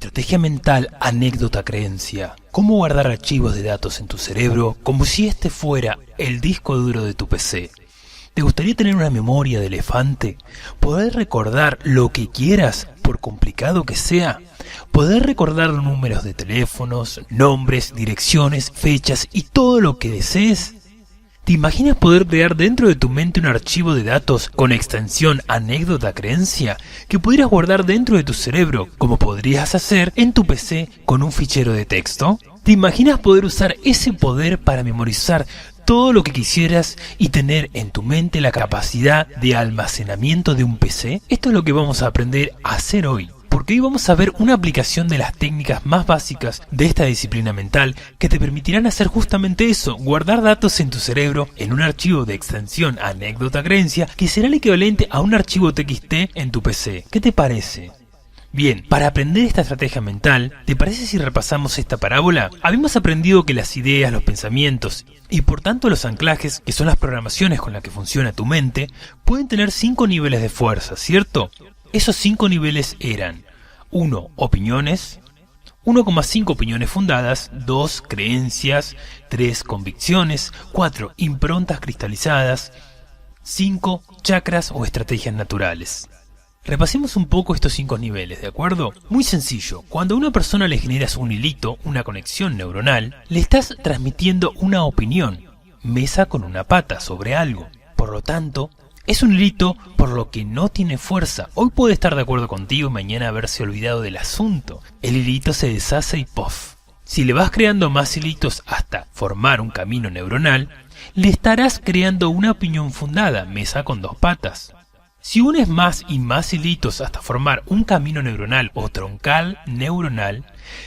Estrategia mental, anécdota, creencia. ¿Cómo guardar archivos de datos en tu cerebro como si este fuera el disco duro de tu PC? ¿Te gustaría tener una memoria de elefante? ¿Poder recordar lo que quieras, por complicado que sea? ¿Poder recordar números de teléfonos, nombres, direcciones, fechas y todo lo que desees? ¿Te imaginas poder crear dentro de tu mente un archivo de datos con extensión anécdota creencia que pudieras guardar dentro de tu cerebro como podrías hacer en tu PC con un fichero de texto? ¿Te imaginas poder usar ese poder para memorizar todo lo que quisieras y tener en tu mente la capacidad de almacenamiento de un PC? Esto es lo que vamos a aprender a hacer hoy. Porque hoy vamos a ver una aplicación de las técnicas más básicas de esta disciplina mental que te permitirán hacer justamente eso, guardar datos en tu cerebro en un archivo de extensión anécdota creencia que será el equivalente a un archivo TXT en tu PC. ¿Qué te parece? Bien, para aprender esta estrategia mental, ¿te parece si repasamos esta parábola? Habíamos aprendido que las ideas, los pensamientos y por tanto los anclajes, que son las programaciones con las que funciona tu mente, pueden tener 5 niveles de fuerza, ¿cierto? Esos 5 niveles eran 1. Opiniones, 1,5 opiniones fundadas, 2. Creencias, 3. Convicciones, 4. Improntas cristalizadas, 5. Chakras o estrategias naturales. Repasemos un poco estos 5 niveles, ¿de acuerdo? Muy sencillo, cuando a una persona le generas un hilito, una conexión neuronal, le estás transmitiendo una opinión, mesa con una pata sobre algo. Por lo tanto, es un hilito por lo que no tiene fuerza. Hoy puede estar de acuerdo contigo y mañana haberse olvidado del asunto. El hilito se deshace y ¡puff! Si le vas creando más hilitos hasta formar un camino neuronal, le estarás creando una opinión fundada, mesa con 2 patas. Si unes más y más hilitos hasta formar un camino neuronal o troncal neuronal,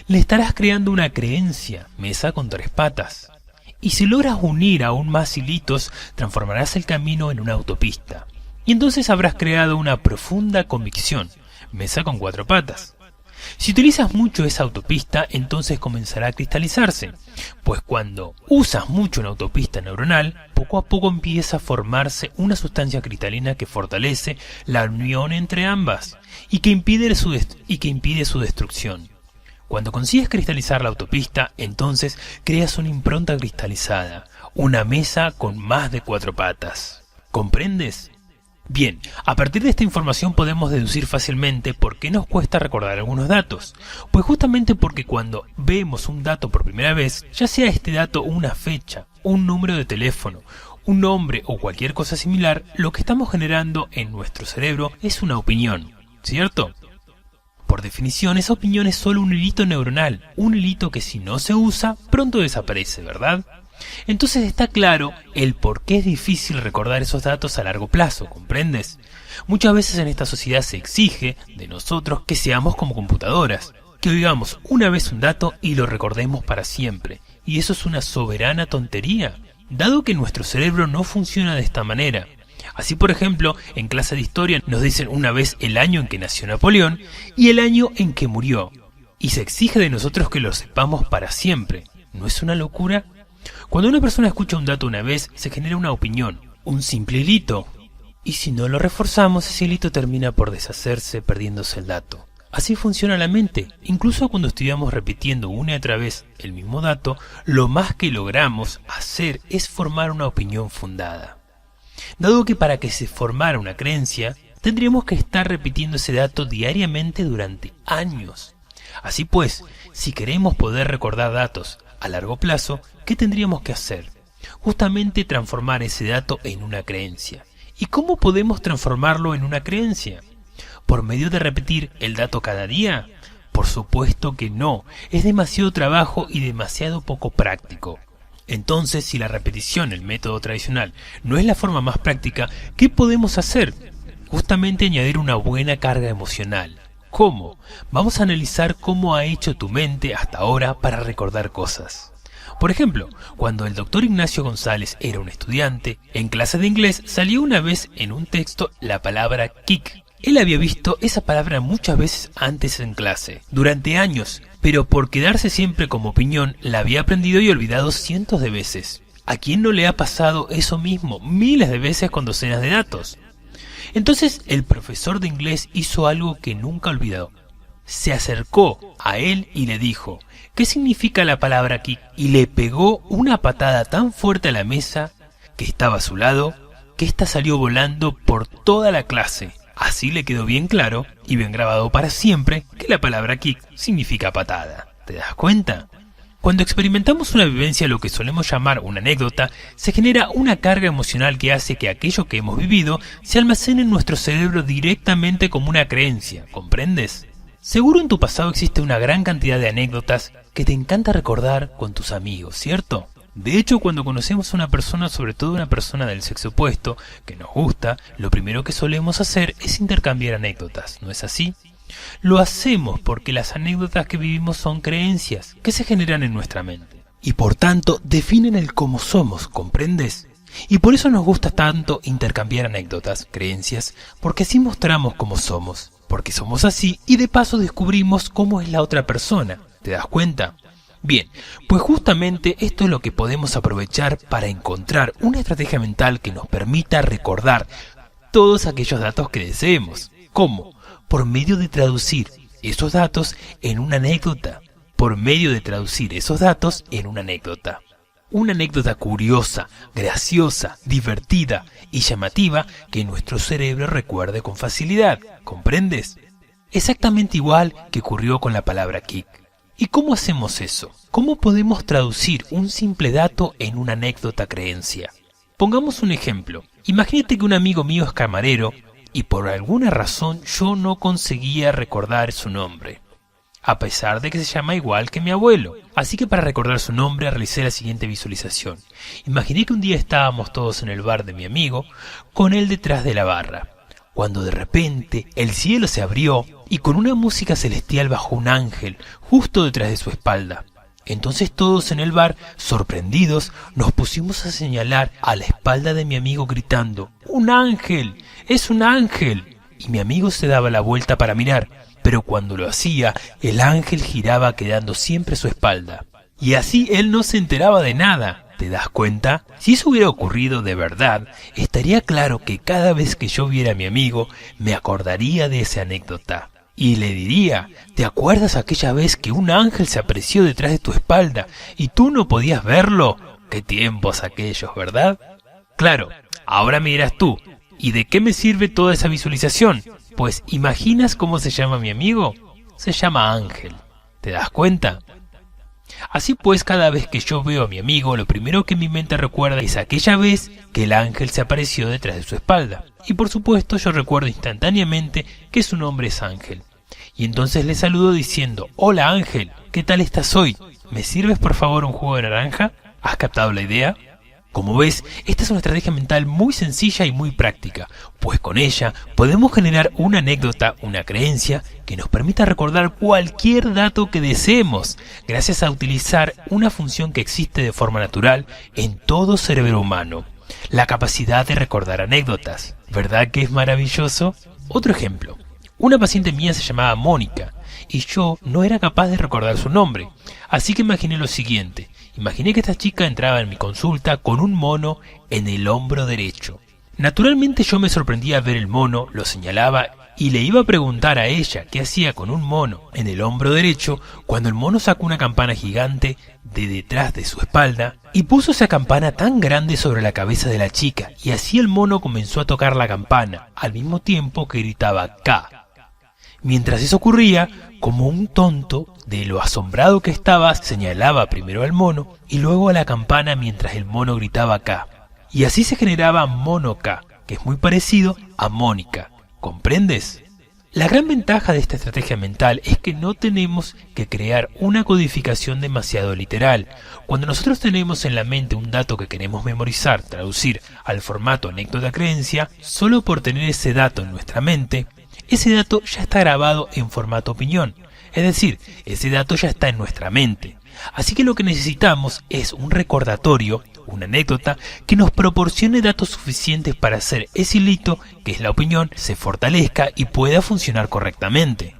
le estarás creando una creencia, mesa con 3 patas. Y si logras unir aún más hilitos, transformarás el camino en una autopista. Y entonces habrás creado una profunda convicción, mesa con 4 patas. Si utilizas mucho esa autopista, entonces comenzará a cristalizarse, pues cuando usas mucho una autopista neuronal, poco a poco empieza a formarse una sustancia cristalina que fortalece la unión entre ambas y que impide su destrucción. Cuando consigues cristalizar la autopista, entonces creas una impronta cristalizada, una mesa con más de 4 patas. ¿Comprendes? Bien, a partir de esta información podemos deducir fácilmente por qué nos cuesta recordar algunos datos. Pues justamente porque cuando vemos un dato por primera vez, ya sea este dato una fecha, un número de teléfono, un nombre o cualquier cosa similar, lo que estamos generando en nuestro cerebro es una opinión, ¿cierto? Por definición, esa opinión es solo un hilito neuronal, un hilito que si no se usa, pronto desaparece, ¿verdad? Entonces está claro el por qué es difícil recordar esos datos a largo plazo, ¿comprendes? Muchas veces en esta sociedad se exige de nosotros que seamos como computadoras, que oigamos una vez un dato y lo recordemos para siempre, y eso es una soberana tontería, dado que nuestro cerebro no funciona de esta manera. Así, por ejemplo, en clase de historia nos dicen una vez el año en que nació Napoleón y el año en que murió, y se exige de nosotros que lo sepamos para siempre. ¿No es una locura? Cuando una persona escucha un dato una vez, se genera una opinión, un simple hilito, y si no lo reforzamos, ese hilito termina por deshacerse, perdiéndose el dato. Así funciona la mente. Incluso cuando estudiamos repitiendo una y otra vez el mismo dato, lo más que logramos hacer es formar una opinión fundada. Dado que para que se formara una creencia, tendríamos que estar repitiendo ese dato diariamente durante años. Así pues, si queremos poder recordar datos a largo plazo, ¿qué tendríamos que hacer? Justamente transformar ese dato en una creencia. ¿Y cómo podemos transformarlo en una creencia? ¿Por medio de repetir el dato cada día? Por supuesto que no, es demasiado trabajo y demasiado poco práctico. Entonces, si la repetición, el método tradicional, no es la forma más práctica, ¿qué podemos hacer? Justamente añadir una buena carga emocional. ¿Cómo? Vamos a analizar cómo ha hecho tu mente hasta ahora para recordar cosas. Por ejemplo, cuando el doctor Ignacio González era un estudiante, en clase de inglés salió una vez en un texto la palabra kick. Él había visto esa palabra muchas veces antes en clase, durante años, pero por quedarse siempre como opinión, la había aprendido y olvidado cientos de veces. ¿A quién no le ha pasado eso mismo miles de veces con docenas de datos? Entonces el profesor de inglés hizo algo que nunca olvidó. se acercó a él y le dijo: ¿qué significa la palabra kick? Y le pegó una patada tan fuerte a la mesa que estaba a su lado, que ésta salió volando por toda la clase. Así le quedó bien claro y bien grabado para siempre que la palabra kick significa patada. ¿Te das cuenta? Cuando experimentamos una vivencia, lo que solemos llamar una anécdota, se genera una carga emocional que hace que aquello que hemos vivido se almacene en nuestro cerebro directamente como una creencia, ¿comprendes? Seguro en tu pasado existe una gran cantidad de anécdotas que te encanta recordar con tus amigos, ¿cierto? De hecho, cuando conocemos a una persona, sobre todo una persona del sexo opuesto, que nos gusta, lo primero que solemos hacer es intercambiar anécdotas, ¿no es así? Lo hacemos porque las anécdotas que vivimos son creencias que se generan en nuestra mente y por tanto definen el cómo somos, ¿comprendes? Y por eso nos gusta tanto intercambiar anécdotas, creencias, porque así mostramos cómo somos, porque somos así y de paso descubrimos cómo es la otra persona, ¿te das cuenta? Bien, pues justamente esto es lo que podemos aprovechar para encontrar una estrategia mental que nos permita recordar todos aquellos datos que deseemos. ¿Cómo? Por medio de traducir esos datos en una anécdota. Una anécdota curiosa, graciosa, divertida y llamativa que nuestro cerebro recuerde con facilidad. ¿Comprendes? Exactamente igual que ocurrió con la palabra kick. ¿Y cómo hacemos eso? ¿Cómo podemos traducir un simple dato en una anécdota creencia? Pongamos un ejemplo. Imagínate que un amigo mío es camarero y por alguna razón yo no conseguía recordar su nombre, a pesar de que se llama igual que mi abuelo. Así que para recordar su nombre realicé la siguiente visualización. Imaginé que un día estábamos todos en el bar de mi amigo, con él detrás de la barra, cuando de repente el cielo se abrió y con una música celestial bajó un ángel justo detrás de su espalda. Entonces todos en el bar, sorprendidos, nos pusimos a señalar a la espalda de mi amigo gritando: ¡un ángel! ¡Es un ángel! Y mi amigo se daba la vuelta para mirar, pero cuando lo hacía, el ángel giraba quedando siempre a su espalda. Y así él no se enteraba de nada. ¿Te das cuenta? Si eso hubiera ocurrido de verdad, estaría claro que cada vez que yo viera a mi amigo, me acordaría de esa anécdota. Y le diría: ¿te acuerdas aquella vez que un ángel se apareció detrás de tu espalda y tú no podías verlo? ¡Qué tiempos aquellos!, ¿verdad? Claro, ahora me dirás tú: ¿y de qué me sirve toda esa visualización? Pues, ¿imaginas cómo se llama mi amigo? Se llama Ángel. ¿Te das cuenta? Así pues, cada vez que yo veo a mi amigo, lo primero que mi mente recuerda es aquella vez que el ángel se apareció detrás de su espalda. Y por supuesto yo recuerdo instantáneamente que su nombre es Ángel. Y entonces le saludo diciendo: hola Ángel, ¿qué tal estás hoy? ¿Me sirves por favor un jugo de naranja? ¿Has captado la idea? Como ves, esta es una estrategia mental muy sencilla y muy práctica, pues con ella podemos generar una anécdota, una creencia, que nos permita recordar cualquier dato que deseemos, gracias a utilizar una función que existe de forma natural en todo cerebro humano: la capacidad de recordar anécdotas. ¿Verdad que es maravilloso? Otro ejemplo. Una paciente mía se llamaba Mónica, y yo no era capaz de recordar su nombre, así que imaginé lo siguiente. Imaginé que esta chica entraba en mi consulta con un mono en el hombro derecho. Naturalmente yo me sorprendía al ver el mono, lo señalaba y le iba a preguntar a ella qué hacía con un mono en el hombro derecho, cuando el mono sacó una campana gigante de detrás de su espalda y puso esa campana tan grande sobre la cabeza de la chica, y así el mono comenzó a tocar la campana al mismo tiempo que gritaba K. Mientras eso ocurría, como un tonto, de lo asombrado que estaba, señalaba primero al mono y luego a la campana mientras el mono gritaba K. Y así se generaba Mono K, que es muy parecido a Mónica. ¿Comprendes? La gran ventaja de esta estrategia mental es que no tenemos que crear una codificación demasiado literal. Cuando nosotros tenemos en la mente un dato que queremos memorizar, traducir al formato anécdota-creencia, solo por tener ese dato en nuestra mente, ese dato ya está grabado en formato opinión, es decir, ese dato ya está en nuestra mente. Así que lo que necesitamos es un recordatorio, una anécdota, que nos proporcione datos suficientes para hacer ese hilito, que es la opinión, se fortalezca y pueda funcionar correctamente.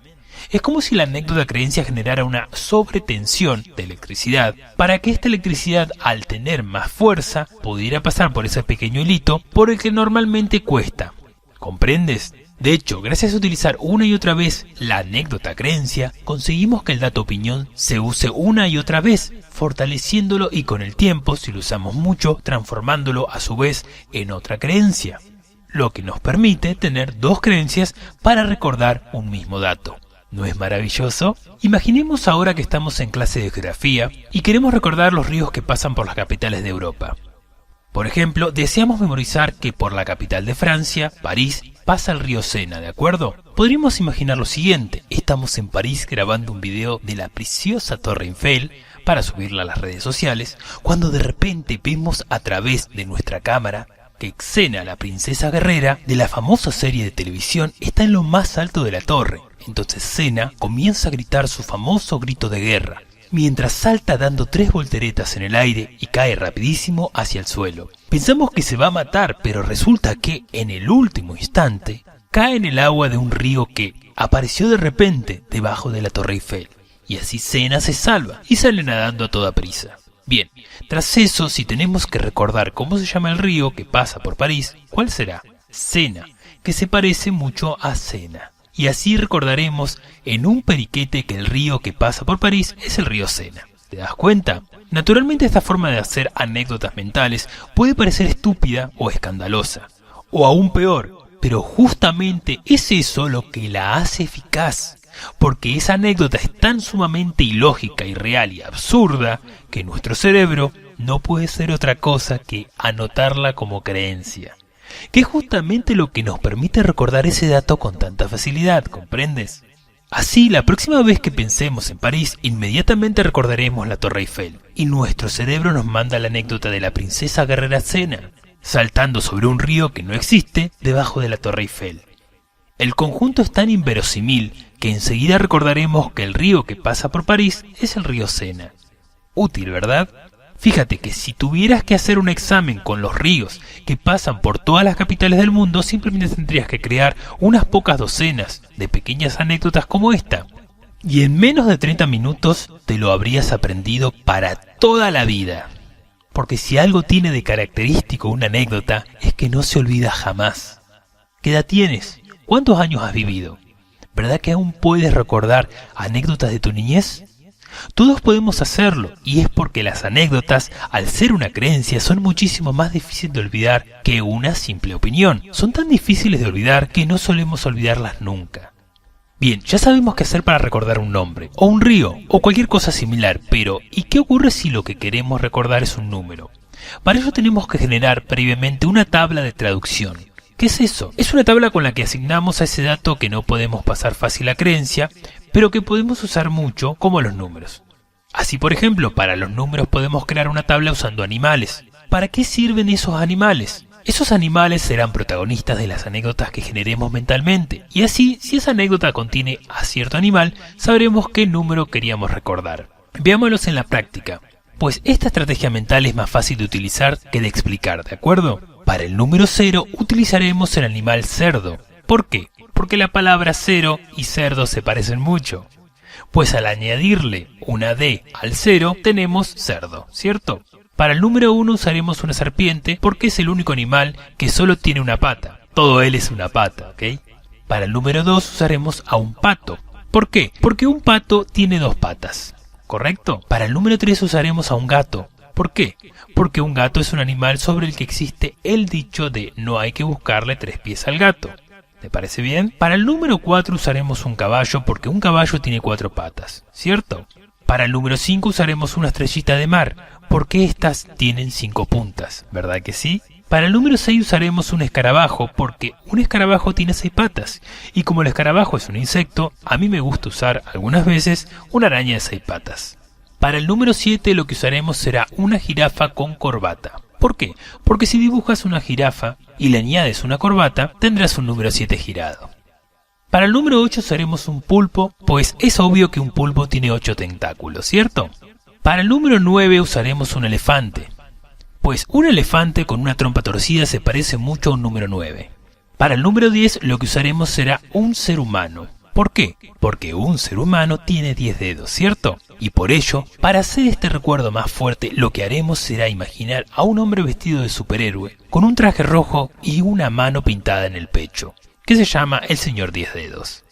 Es como si la anécdota creencia generara una sobretensión de electricidad, para que esta electricidad, al tener más fuerza, pudiera pasar por ese pequeño hilito por el que normalmente cuesta. ¿Comprendes? De hecho, gracias a utilizar una y otra vez la anécdota creencia, conseguimos que el dato opinión se use una y otra vez, fortaleciéndolo y con el tiempo, si lo usamos mucho, transformándolo a su vez en otra creencia, lo que nos permite tener dos creencias para recordar un mismo dato. ¿No es maravilloso? Imaginemos ahora que estamos en clase de geografía y queremos recordar los ríos que pasan por las capitales de Europa. Por ejemplo, deseamos memorizar que por la capital de Francia, París, pasa el río Sena, ¿de acuerdo? Podríamos imaginar lo siguiente: estamos en París grabando un video de la preciosa Torre Eiffel para subirla a las redes sociales, cuando de repente vemos a través de nuestra cámara que Xena, la princesa guerrera de la famosa serie de televisión, está en lo más alto de la torre. Entonces Xena comienza a gritar su famoso grito de guerra, mientras salta dando 3 volteretas en el aire y cae rapidísimo hacia el suelo. Pensamos que se va a matar, pero resulta que en el último instante cae en el agua de un río que apareció de repente debajo de la Torre Eiffel. Y así Xena se salva y sale nadando a toda prisa. Bien, tras eso, si tenemos que recordar cómo se llama el río que pasa por París, ¿cuál será? Sena, que se parece mucho a Cena. Y así recordaremos en un periquete que el río que pasa por París es el río Sena. ¿Te das cuenta? Naturalmente esta forma de hacer anécdotas mentales puede parecer estúpida o escandalosa, o aún peor, pero justamente es eso lo que la hace eficaz, porque esa anécdota es tan sumamente ilógica, irreal y absurda que nuestro cerebro no puede ser otra cosa que anotarla como creencia, que es justamente lo que nos permite recordar ese dato con tanta facilidad, ¿comprendes? Así, la próxima vez que pensemos en París, inmediatamente recordaremos la Torre Eiffel, y nuestro cerebro nos manda la anécdota de la princesa guerrera Xena, saltando sobre un río que no existe debajo de la Torre Eiffel. El conjunto es tan inverosímil que enseguida recordaremos que el río que pasa por París es el río Sena. Útil, ¿verdad? Fíjate que si tuvieras que hacer un examen con los ríos que pasan por todas las capitales del mundo, simplemente tendrías que crear unas pocas docenas de pequeñas anécdotas como esta. Y en menos de 30 minutos te lo habrías aprendido para toda la vida. Porque si algo tiene de característico una anécdota, es que no se olvida jamás. ¿Qué edad tienes? ¿Cuántos años has vivido? ¿Verdad que aún puedes recordar anécdotas de tu niñez? Todos podemos hacerlo, y es porque las anécdotas, al ser una creencia, son muchísimo más difíciles de olvidar que una simple opinión. Son tan difíciles de olvidar que no solemos olvidarlas nunca. Bien, ya sabemos qué hacer para recordar un nombre, o un río, o cualquier cosa similar, pero ¿y qué ocurre si lo que queremos recordar es un número? Para ello tenemos que generar previamente una tabla de traducción. ¿Qué es eso? Es una tabla con la que asignamos a ese dato que no podemos pasar fácil a creencia, pero que podemos usar mucho, como los números. Así, por ejemplo, para los números podemos crear una tabla usando animales. ¿Para qué sirven esos animales? Esos animales serán protagonistas de las anécdotas que generemos mentalmente, y así, si esa anécdota contiene a cierto animal, sabremos qué número queríamos recordar. Veámoslos en la práctica, pues esta estrategia mental es más fácil de utilizar que de explicar, ¿de acuerdo? Para el número 0 utilizaremos el animal cerdo. ¿Por qué? Porque la palabra cero y cerdo se parecen mucho. Pues al añadirle una D al 0 tenemos cerdo, ¿cierto? Para el número 1 usaremos una serpiente porque es el único animal que solo tiene una pata. Todo él es una pata, ¿ok? Para el número 2 usaremos a un pato. ¿Por qué? Porque un pato tiene 2 patas, ¿correcto? Para el número 3 usaremos a un gato. ¿Por qué? Porque un gato es un animal sobre el que existe el dicho de no hay que buscarle 3 pies al gato. ¿Te parece bien? Para el número 4 usaremos un caballo porque un caballo tiene 4 patas, ¿cierto? Para el número 5 usaremos una estrellita de mar porque estas tienen 5 puntas, ¿verdad que sí? Para el número 6 usaremos un escarabajo porque un escarabajo tiene 6 patas y como el escarabajo es un insecto, a mí me gusta usar algunas veces una araña de 6 patas. Para el número 7 lo que usaremos será una jirafa con corbata. ¿Por qué? Porque si dibujas una jirafa y le añades una corbata, tendrás un número 7 girado. Para el número 8 usaremos un pulpo, pues es obvio que un pulpo tiene 8 tentáculos, ¿cierto? Para el número 9 usaremos un elefante, pues un elefante con una trompa torcida se parece mucho a un número 9. Para el número 10 lo que usaremos será un ser humano. ¿Por qué? Porque un ser humano tiene 10 dedos, ¿cierto? Y por ello, para hacer este recuerdo más fuerte, lo que haremos será imaginar a un hombre vestido de superhéroe, con un traje rojo y una mano pintada en el pecho. que se llama El Señor 10 Dedos,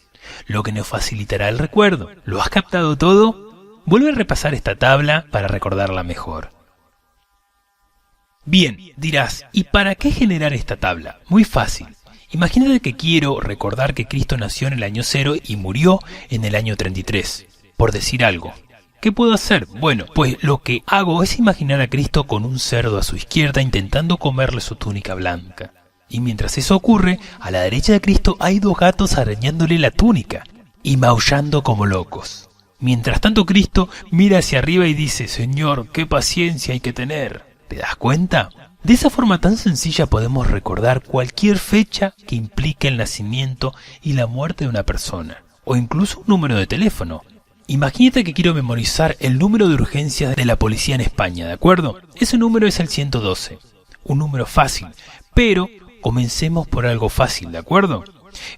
lo que nos facilitará el recuerdo. ¿Lo has captado todo? Vuelve a repasar esta tabla para recordarla mejor. Bien, dirás, ¿y para qué generar esta tabla? Muy fácil. Imagínate que quiero recordar que Cristo nació en el año 0 y murió en el año 33, por decir algo. ¿Qué puedo hacer? Bueno, pues lo que hago es imaginar a Cristo con un cerdo a su izquierda intentando comerle su túnica blanca. Y mientras eso ocurre, a la derecha de Cristo hay dos gatos arañándole la túnica y maullando como locos. Mientras tanto Cristo mira hacia arriba y dice, Señor, qué paciencia hay que tener. ¿Te das cuenta? De esa forma tan sencilla podemos recordar cualquier fecha que implique el nacimiento y la muerte de una persona, o incluso un número de teléfono. Imagínate que quiero memorizar el número de urgencias de la policía en España, ¿de acuerdo? Ese número es el 112, un número fácil, pero comencemos por algo fácil, ¿de acuerdo?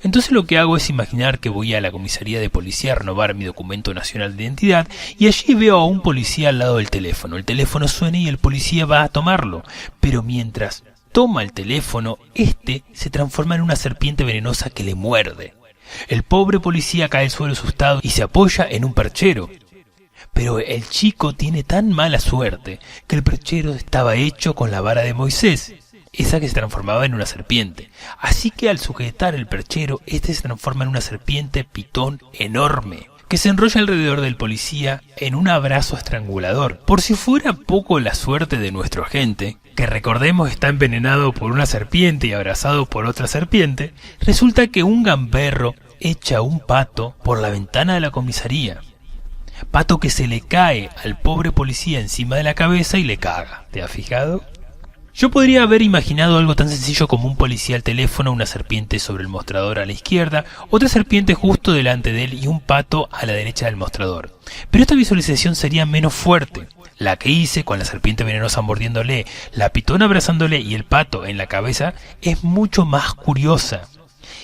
Entonces lo que hago es imaginar que voy a la comisaría de policía a renovar mi documento nacional de identidad y allí veo a un policía al lado del teléfono. El teléfono suena y el policía va a tomarlo, pero mientras toma el teléfono, este se transforma en una serpiente venenosa que le muerde. El pobre policía cae al suelo asustado y se apoya en un perchero. Pero el chico tiene tan mala suerte que el perchero estaba hecho con la vara de Moisés, esa que se transformaba en una serpiente. Así que al sujetar el perchero, este se transforma en una serpiente pitón enorme, que se enrolla alrededor del policía en un abrazo estrangulador. Por si fuera poco la suerte de nuestro agente, que recordemos está envenenado por una serpiente y abrazado por otra serpiente, resulta que un gamberro echa un pato por la ventana de la comisaría. Pato que se le cae al pobre policía encima de la cabeza y le caga. ¿Te has fijado? Yo podría haber imaginado algo tan sencillo como un policía al teléfono, una serpiente sobre el mostrador a la izquierda, otra serpiente justo delante de él y un pato a la derecha del mostrador. Pero esta visualización sería menos fuerte. La que hice con la serpiente venenosa mordiéndole, la pitona abrazándole y el pato en la cabeza es mucho más curiosa.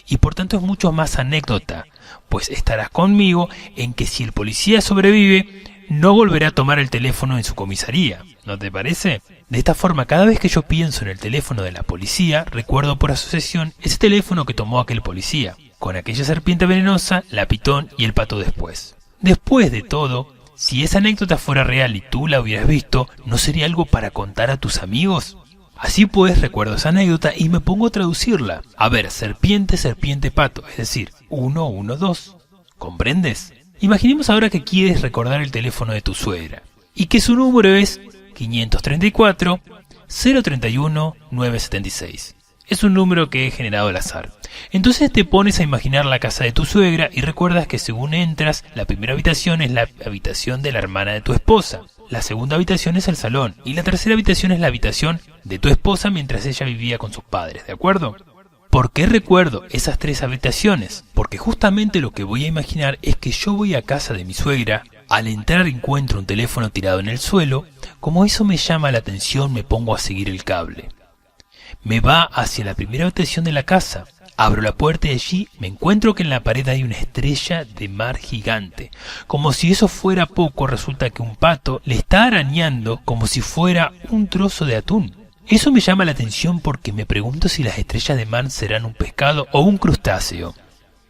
Y por tanto es mucho más anécdota, pues estarás conmigo en que si el policía sobrevive, no volverá a tomar el teléfono en su comisaría, ¿no te parece? De esta forma, cada vez que yo pienso en el teléfono de la policía, recuerdo por asociación ese teléfono que tomó aquel policía, con aquella serpiente venenosa, la pitón y el pato después. Después de todo, si esa anécdota fuera real y tú la hubieras visto, ¿no sería algo para contar a tus amigos? Así pues, recuerdo esa anécdota y me pongo a traducirla. A ver, serpiente, serpiente, pato, es decir, 1, 1, 2. ¿Comprendes? Imaginemos ahora que quieres recordar el teléfono de tu suegra y que su número es 534 031 976. Es un número que he generado al azar. Entonces te pones a imaginar la casa de tu suegra y recuerdas que según entras, la primera habitación es la habitación de la hermana de tu esposa, la segunda habitación es el salón y la tercera habitación es la habitación de tu esposa mientras ella vivía con sus padres, ¿de acuerdo? ¿Por qué recuerdo esas tres habitaciones? Porque justamente lo que voy a imaginar es que yo voy a casa de mi suegra, al entrar encuentro un teléfono tirado en el suelo, como eso me llama la atención me pongo a seguir el cable. Me va hacia la primera habitación de la casa, abro la puerta y allí me encuentro que en la pared hay una estrella de mar gigante. Como si eso fuera poco, resulta que un pato le está arañando como si fuera un trozo de atún. Eso me llama la atención porque me pregunto si las estrellas de mar serán un pescado o un crustáceo.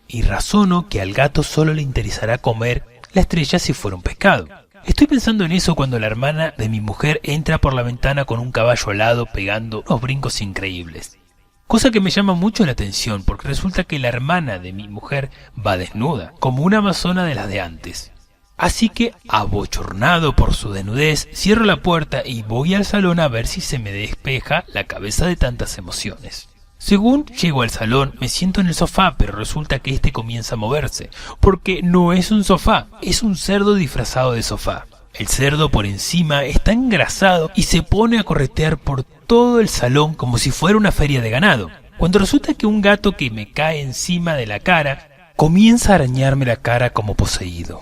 Y razono que al gato solo le interesará comer la estrella si fuera un pescado. Estoy pensando en eso cuando la hermana de mi mujer entra por la ventana con un caballo alado pegando unos brincos increíbles. Cosa que me llama mucho la atención porque resulta que la hermana de mi mujer va desnuda, como una amazona de las de antes. Así que, abochornado por su desnudez, cierro la puerta y voy al salón a ver si se me despeja la cabeza de tantas emociones. Según llego al salón, me siento en el sofá, pero resulta que este comienza a moverse, porque no es un sofá, es un cerdo disfrazado de sofá. El cerdo por encima está engrasado y se pone a corretear por todo el salón como si fuera una feria de ganado. Cuando resulta que un gato que me cae encima de la cara, comienza a arañarme la cara como poseído.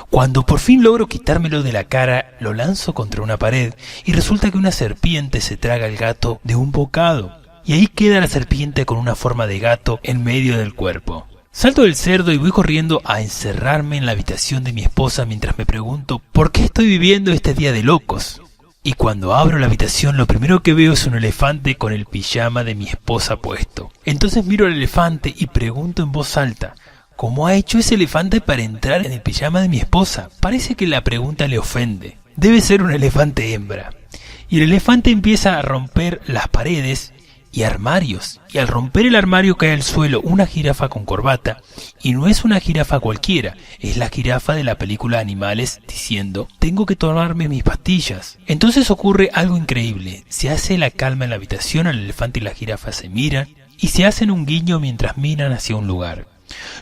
Cuando por fin logro quitármelo de la cara, lo lanzo contra una pared y resulta que una serpiente se traga al gato de un bocado. Y ahí queda la serpiente con una forma de gato en medio del cuerpo. Salto del cerdo y voy corriendo a encerrarme en la habitación de mi esposa mientras me pregunto ¿por qué estoy viviendo este día de locos? Y cuando abro la habitación lo primero que veo es un elefante con el pijama de mi esposa puesto. Entonces miro al elefante y pregunto en voz alta: ¿cómo ha hecho ese elefante para entrar en el pijama de mi esposa? Parece que la pregunta le ofende. Debe ser un elefante hembra. Y el elefante empieza a romper las paredes y armarios. Y al romper el armario cae al suelo una jirafa con corbata. Y no es una jirafa cualquiera, es la jirafa de la película Animales diciendo: tengo que tomarme mis pastillas. Entonces ocurre algo increíble. Se hace la calma en la habitación, el elefante y la jirafa se miran y se hacen un guiño mientras miran hacia un lugar.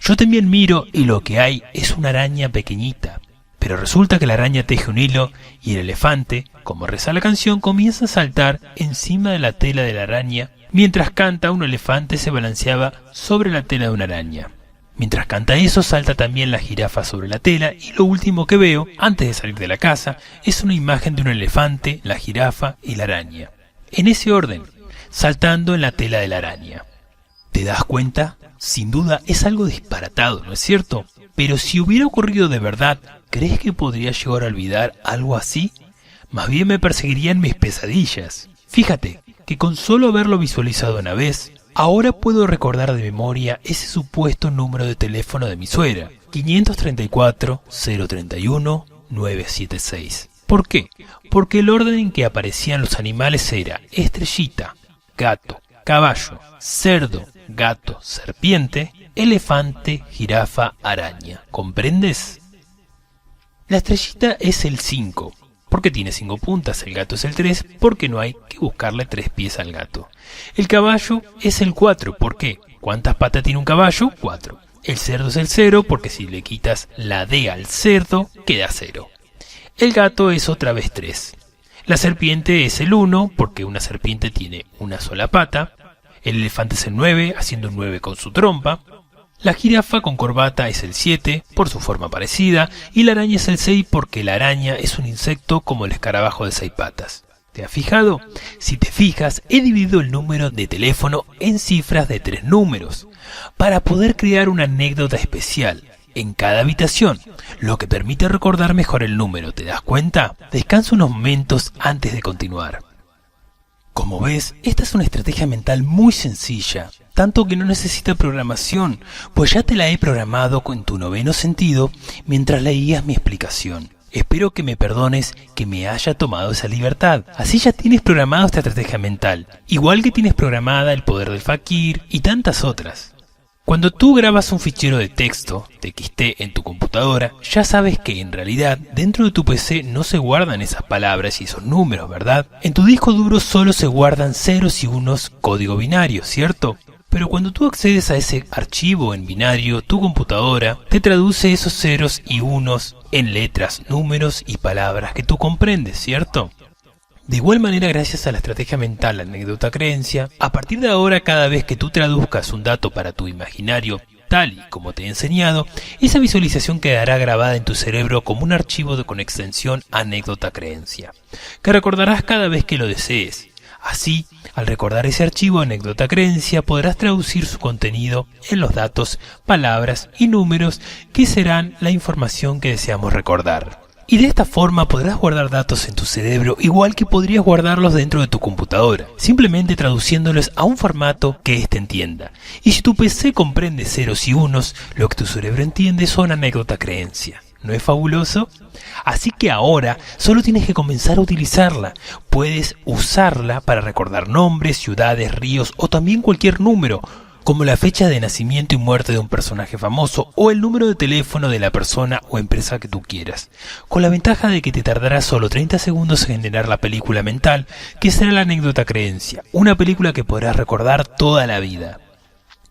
Yo también miro y lo que hay es una araña pequeñita. Pero resulta que la araña teje un hilo y el elefante, como reza la canción, comienza a saltar encima de la tela de la araña. Mientras canta, un elefante se balanceaba sobre la tela de una araña. Mientras canta eso, salta también la jirafa sobre la tela y lo último que veo, antes de salir de la casa, es una imagen de un elefante, la jirafa y la araña. En ese orden, saltando en la tela de la araña. ¿Te das cuenta? Sin duda es algo disparatado, ¿no es cierto? Pero si hubiera ocurrido de verdad, ¿crees que podría llegar a olvidar algo así? Más bien me perseguirían mis pesadillas. Fíjate que con solo haberlo visualizado una vez, ahora puedo recordar de memoria ese supuesto número de teléfono de mi suegra, 534-031-976. ¿Por qué? Porque el orden en que aparecían los animales era estrellita, gato, caballo, cerdo, gato, serpiente, elefante, jirafa, araña. ¿Comprendes? La estrellita es el 5, porque tiene 5 puntas. El gato es el 3, porque no hay que buscarle 3 pies al gato. El caballo es el 4, ¿por qué? ¿Cuántas patas tiene un caballo? 4. El cerdo es el 0, porque si le quitas la D al cerdo, queda 0. El gato es otra vez 3. La serpiente es el 1, porque una serpiente tiene una sola pata. El elefante es el 9, haciendo un 9 con su trompa. La jirafa con corbata es el 7, por su forma parecida, y la araña es el 6 porque la araña es un insecto como el escarabajo de 6 patas. ¿Te has fijado? Si te fijas, he dividido el número de teléfono en cifras de 3 números, para poder crear una anécdota especial en cada habitación, lo que permite recordar mejor el número. ¿Te das cuenta? Descansa unos momentos antes de continuar. Como ves, esta es una estrategia mental muy sencilla, tanto que no necesita programación, pues ya te la he programado con tu noveno sentido mientras leías mi explicación. Espero que me perdones que me haya tomado esa libertad. Así ya tienes programada esta estrategia mental, igual que tienes programada el poder del fakir y tantas otras. Cuando tú grabas un fichero de texto, TXT, en tu computadora, ya sabes que en realidad dentro de tu PC no se guardan esas palabras y esos números, ¿verdad? En tu disco duro solo se guardan ceros y unos, código binario, ¿cierto? Pero cuando tú accedes a ese archivo en binario, tu computadora te traduce esos ceros y unos en letras, números y palabras que tú comprendes, ¿cierto? De igual manera, gracias a la estrategia mental, la anécdota creencia, a partir de ahora cada vez que tú traduzcas un dato para tu imaginario, tal y como te he enseñado, esa visualización quedará grabada en tu cerebro como un archivo con extensión anécdota creencia, que recordarás cada vez que lo desees. Así, al recordar ese archivo anécdota creencia, podrás traducir su contenido en los datos, palabras y números que serán la información que deseamos recordar. Y de esta forma podrás guardar datos en tu cerebro igual que podrías guardarlos dentro de tu computadora, simplemente traduciéndolos a un formato que éste entienda. Y si tu PC comprende ceros y unos, lo que tu cerebro entiende son anécdota creencia. ¿No es fabuloso? Así que ahora solo tienes que comenzar a utilizarla. Puedes usarla para recordar nombres, ciudades, ríos o también cualquier número, como la fecha de nacimiento y muerte de un personaje famoso o el número de teléfono de la persona o empresa que tú quieras, con la ventaja de que te tardará solo 30 segundos en generar la película mental, que será la anécdota creencia, una película que podrás recordar toda la vida.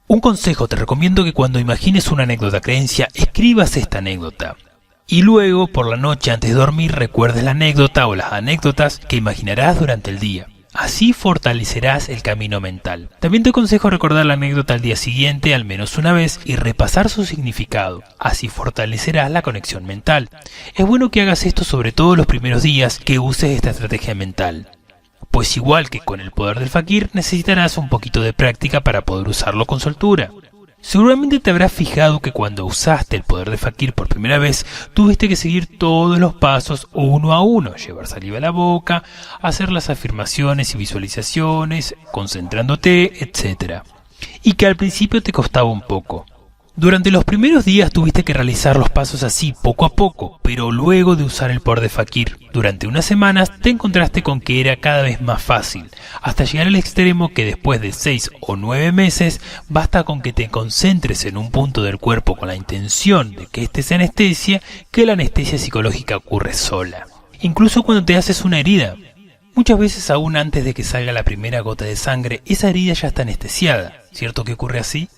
Un consejo: te recomiendo que cuando imagines una anécdota creencia, escribas esta anécdota. Y luego, por la noche antes de dormir, recuerdes la anécdota o las anécdotas que imaginarás durante el día. Así fortalecerás el camino mental. También te aconsejo recordar la anécdota al día siguiente al menos una vez y repasar su significado. Así fortalecerás la conexión mental. Es bueno que hagas esto sobre todo los primeros días que uses esta estrategia mental, pues igual que con el poder del fakir necesitarás un poquito de práctica para poder usarlo con soltura. Seguramente te habrás fijado que cuando usaste el poder de Fakir por primera vez, tuviste que seguir todos los pasos uno a uno, llevar saliva a la boca, hacer las afirmaciones y visualizaciones, concentrándote, etc. Y que al principio te costaba un poco. Durante los primeros días tuviste que realizar los pasos así, poco a poco, pero luego de usar el poder de Fakir, durante unas semanas te encontraste con que era cada vez más fácil, hasta llegar al extremo que después de 6 o 9 meses, basta con que te concentres en un punto del cuerpo con la intención de que éste se anestesia, que la anestesia psicológica ocurre sola. Incluso cuando te haces una herida. Muchas veces aún antes de que salga la primera gota de sangre, esa herida ya está anestesiada. ¿Cierto que ocurre así?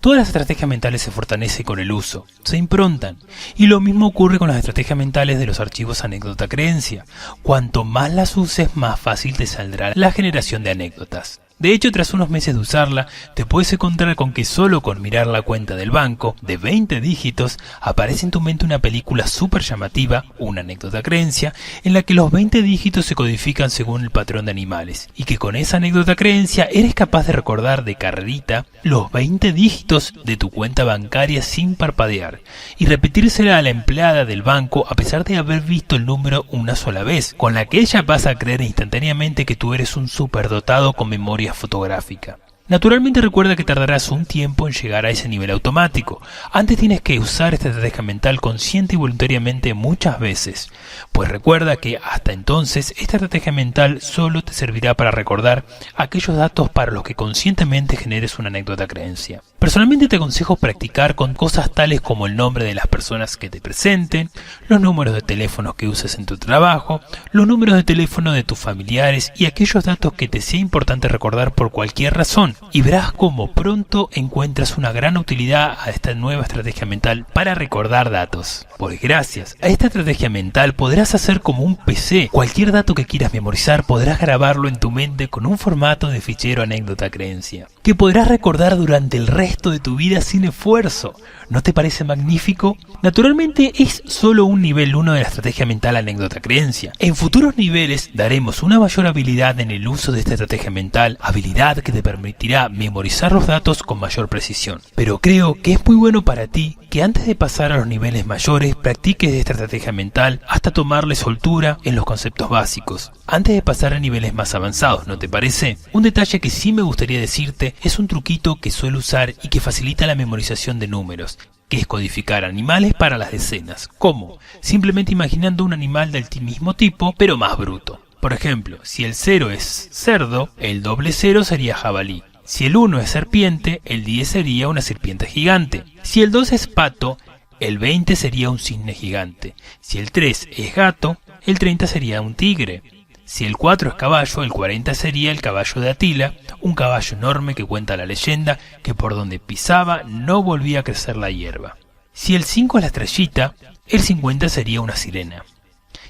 Todas las estrategias mentales se fortalecen con el uso, se improntan, y lo mismo ocurre con las estrategias mentales de los archivos anécdota-creencia. Cuanto más las uses, más fácil te saldrá la generación de anécdotas. De hecho, tras unos meses de usarla, te puedes encontrar con que solo con mirar la cuenta del banco, de 20 dígitos, aparece en tu mente una película súper llamativa, una anécdota creencia, en la que los 20 dígitos se codifican según el patrón de animales, y que con esa anécdota creencia eres capaz de recordar de carrerita los 20 dígitos de tu cuenta bancaria sin parpadear, y repetírsela a la empleada del banco a pesar de haber visto el número una sola vez, con la que ella pasa a creer instantáneamente que tú eres un superdotado con memoria fotográfica. Naturalmente recuerda que tardarás un tiempo en llegar a ese nivel automático. Antes tienes que usar esta estrategia mental consciente y voluntariamente muchas veces, pues recuerda que hasta entonces esta estrategia mental solo te servirá para recordar aquellos datos para los que conscientemente generes una anécdota creencia. Personalmente te aconsejo practicar con cosas tales como el nombre de las personas que te presenten, los números de teléfono que uses en tu trabajo, los números de teléfono de tus familiares y aquellos datos que te sea importante recordar por cualquier razón. Y verás cómo pronto encuentras una gran utilidad a esta nueva estrategia mental para recordar datos. Pues gracias a esta estrategia mental podrás hacer como un PC. Cualquier dato que quieras memorizar podrás grabarlo en tu mente con un formato de fichero anécdota creencia, que podrás recordar durante el resto de tu vida sin esfuerzo. ¿No te parece magnífico? Naturalmente es solo un nivel 1 de la estrategia mental anécdota creencia. En futuros niveles daremos una mayor habilidad en el uso de esta estrategia mental, habilidad que te permitirá memorizar los datos con mayor precisión. Pero creo que es muy bueno para ti que antes de pasar a los niveles mayores practiques esta estrategia mental hasta tomarle soltura en los conceptos básicos, antes de pasar a niveles más avanzados, ¿no te parece? Un detalle que sí me gustaría decirte es un truquito que suelo usar y que facilita la memorización de números, que es codificar animales para las decenas. ¿Cómo? Simplemente imaginando un animal del mismo tipo, pero más bruto. Por ejemplo, si el 0 es cerdo, el doble 0 sería jabalí. Si el 1 es serpiente, el 10 sería una serpiente gigante. Si el 2 es pato, el 20 sería un cisne gigante. Si el 3 es gato, el 30 sería un tigre. Si el 4 es caballo, el 40 sería el caballo de Atila, un caballo enorme que cuenta la leyenda que por donde pisaba no volvía a crecer la hierba. Si el 5 es la estrellita, el 50 sería una sirena.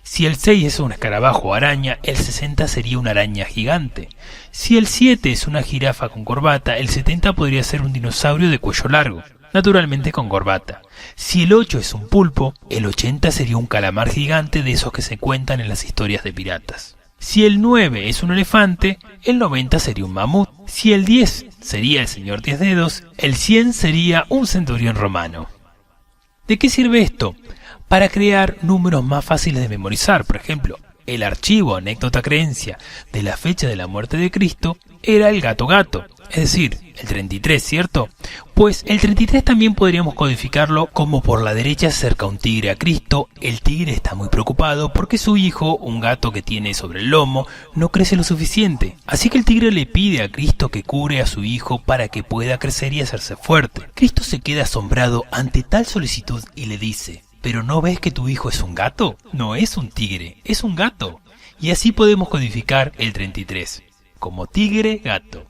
Si el 6 es un escarabajo o araña, el 60 sería una araña gigante. Si el 7 es una jirafa con corbata, el 70 podría ser un dinosaurio de cuello largo, naturalmente con corbata. Si el 8 es un pulpo, el 80 sería un calamar gigante de esos que se cuentan en las historias de piratas. Si el 9 es un elefante, el 90 sería un mamut. Si el 10 sería el señor 10 dedos, el 100 sería un centurión romano. ¿De qué sirve esto? Para crear números más fáciles de memorizar. Por ejemplo, el archivo anécdota creencia de la fecha de la muerte de Cristo era el gato gato, es decir, el 33, ¿cierto? Pues el 33 también podríamos codificarlo como por la derecha acerca un tigre a Cristo. El tigre está muy preocupado porque su hijo, un gato que tiene sobre el lomo, no crece lo suficiente. Así que el tigre le pide a Cristo que cure a su hijo para que pueda crecer y hacerse fuerte. Cristo se queda asombrado ante tal solicitud y le dice: ¿pero no ves que tu hijo es un gato? No es un tigre, es un gato. Y así podemos codificar el 33, como tigre, gato.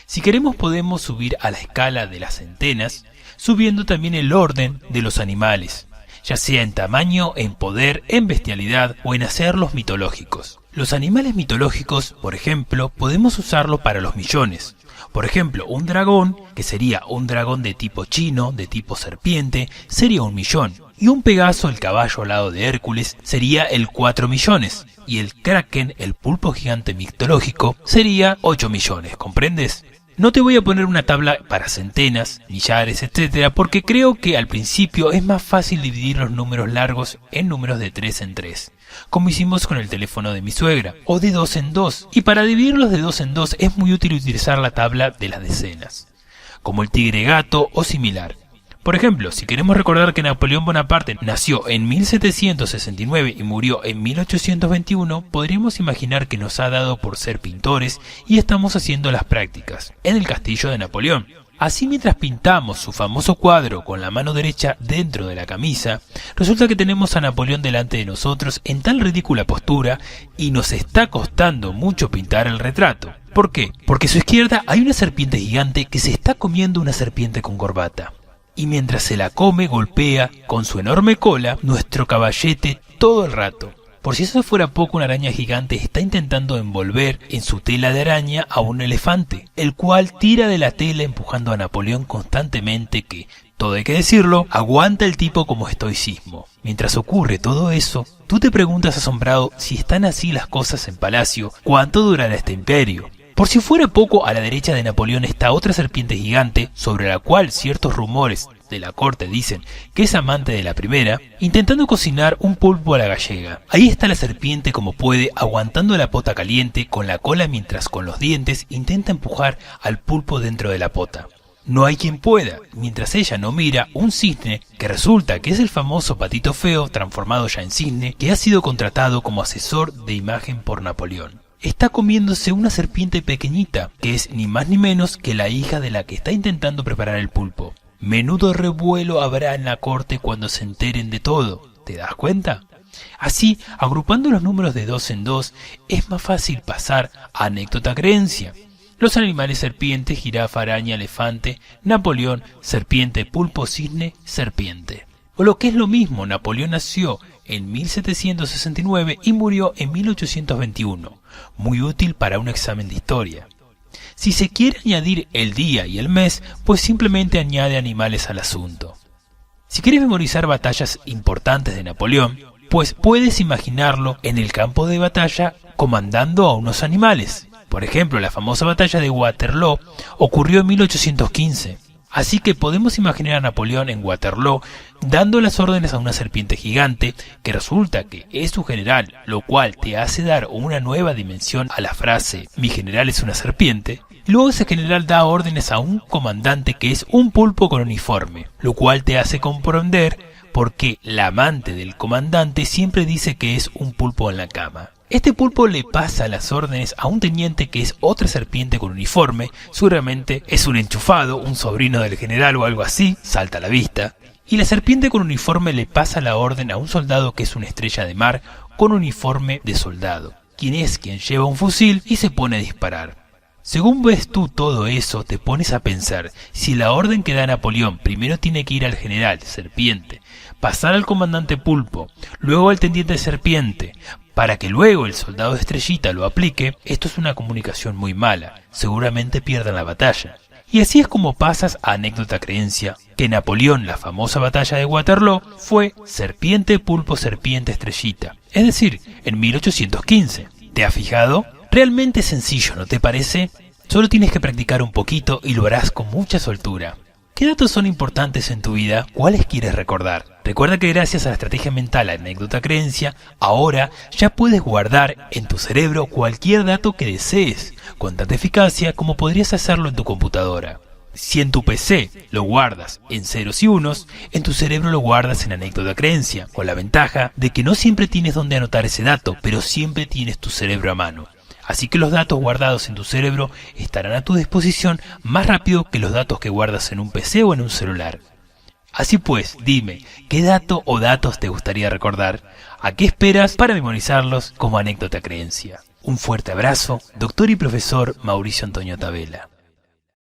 Si queremos podemos subir a la escala de las centenas, subiendo también el orden de los animales, ya sea en tamaño, en poder, en bestialidad o en hacerlos mitológicos. Los animales mitológicos, por ejemplo, podemos usarlos para los millones. Por ejemplo, un dragón, que sería un dragón de tipo chino, de tipo serpiente, sería 1 millón. Y un Pegaso, el caballo alado de Hércules, sería el 4 millones. Y el Kraken, el pulpo gigante mitológico, sería 8 millones, ¿comprendes? No te voy a poner una tabla para centenas, millares, etcétera, porque creo que al principio es más fácil dividir los números largos en números de 3 en 3, como hicimos con el teléfono de mi suegra, o de 2 en 2, y para dividirlos de 2 en 2 es muy útil utilizar la tabla de las decenas, como el tigre gato o similar. Por ejemplo, si queremos recordar que Napoleón Bonaparte nació en 1769 y murió en 1821, podríamos imaginar que nos ha dado por ser pintores y estamos haciendo las prácticas en el castillo de Napoleón. Así, mientras pintamos su famoso cuadro con la mano derecha dentro de la camisa, resulta que tenemos a Napoleón delante de nosotros en tan ridícula postura y nos está costando mucho pintar el retrato. ¿Por qué? Porque a su izquierda hay una serpiente gigante que se está comiendo una serpiente con corbata. Y mientras se la come, golpea con su enorme cola nuestro caballete todo el rato. Por si eso fuera poco, una araña gigante está intentando envolver en su tela de araña a un elefante, el cual tira de la tela empujando a Napoleón constantemente que, todo hay que decirlo, aguanta el tipo como estoicismo. Mientras ocurre todo eso, tú te preguntas asombrado si están así las cosas en Palacio, ¿cuánto durará este imperio? Por si fuera poco, a la derecha de Napoleón está otra serpiente gigante, sobre la cual ciertos rumores de la corte dicen que es amante de la primera, intentando cocinar un pulpo a la gallega. Ahí está la serpiente como puede, aguantando la pota caliente con la cola mientras con los dientes intenta empujar al pulpo dentro de la pota. No hay quien pueda, mientras ella no mira un cisne que resulta que es el famoso Patito Feo transformado ya en cisne que ha sido contratado como asesor de imagen por Napoleón. Está comiéndose una serpiente pequeñita, que es ni más ni menos que la hija de la que está intentando preparar el pulpo. Menudo revuelo habrá en la corte cuando se enteren de todo, ¿te das cuenta? Así, agrupando los números de 2 en 2, es más fácil pasar a anécdota-creencia. Los animales serpiente, jirafa, araña, elefante, Napoleón, serpiente, pulpo, cisne, serpiente. O lo que es lo mismo, Napoleón nació en 1769 y murió en 1821, muy útil para un examen de historia. Si se quiere añadir el día y el mes, pues simplemente añade animales al asunto. Si quieres memorizar batallas importantes de Napoleón, pues puedes imaginarlo en el campo de batalla comandando a unos animales. Por ejemplo, la famosa batalla de Waterloo ocurrió en 1815. Así que podemos imaginar a Napoleón en Waterloo dando las órdenes a una serpiente gigante que resulta que es su general, lo cual te hace dar una nueva dimensión a la frase "mi general es una serpiente", y luego ese general da órdenes a un comandante que es un pulpo con uniforme, lo cual te hace comprender por qué la amante del comandante siempre dice que es un pulpo en la cama. Este pulpo le pasa las órdenes a un teniente que es otra serpiente con uniforme, seguramente es un enchufado, un sobrino del general o algo así, salta a la vista. Y la serpiente con uniforme le pasa la orden a un soldado que es una estrella de mar con uniforme de soldado, quien lleva un fusil y se pone a disparar. Según ves tú todo eso, te pones a pensar, si la orden que da Napoleón primero tiene que ir al general serpiente, pasar al comandante pulpo, luego al teniente serpiente, para que luego el soldado estrellita lo aplique, esto es una comunicación muy mala, seguramente pierdan la batalla. Y así es como pasas a anécdota-creencia, que Napoleón, la famosa batalla de Waterloo, fue serpiente, pulpo, serpiente, estrellita, es decir, en 1815. ¿Te has fijado? Realmente es sencillo, ¿no te parece? Solo tienes que practicar un poquito y lo harás con mucha soltura. ¿Qué datos son importantes en tu vida? ¿Cuáles quieres recordar? Recuerda que gracias a la estrategia mental anécdota-creencia, ahora ya puedes guardar en tu cerebro cualquier dato que desees, con tanta eficacia como podrías hacerlo en tu computadora. Si en tu PC lo guardas en ceros y unos, en tu cerebro lo guardas en anécdota-creencia, con la ventaja de que no siempre tienes donde anotar ese dato, pero siempre tienes tu cerebro a mano. Así que los datos guardados en tu cerebro estarán a tu disposición más rápido que los datos que guardas en un PC o en un celular. Así pues, dime, ¿qué dato o datos te gustaría recordar? ¿A qué esperas para memorizarlos como anécdota-creencia? Un fuerte abrazo, doctor y profesor Mauricio Antonio Tabela.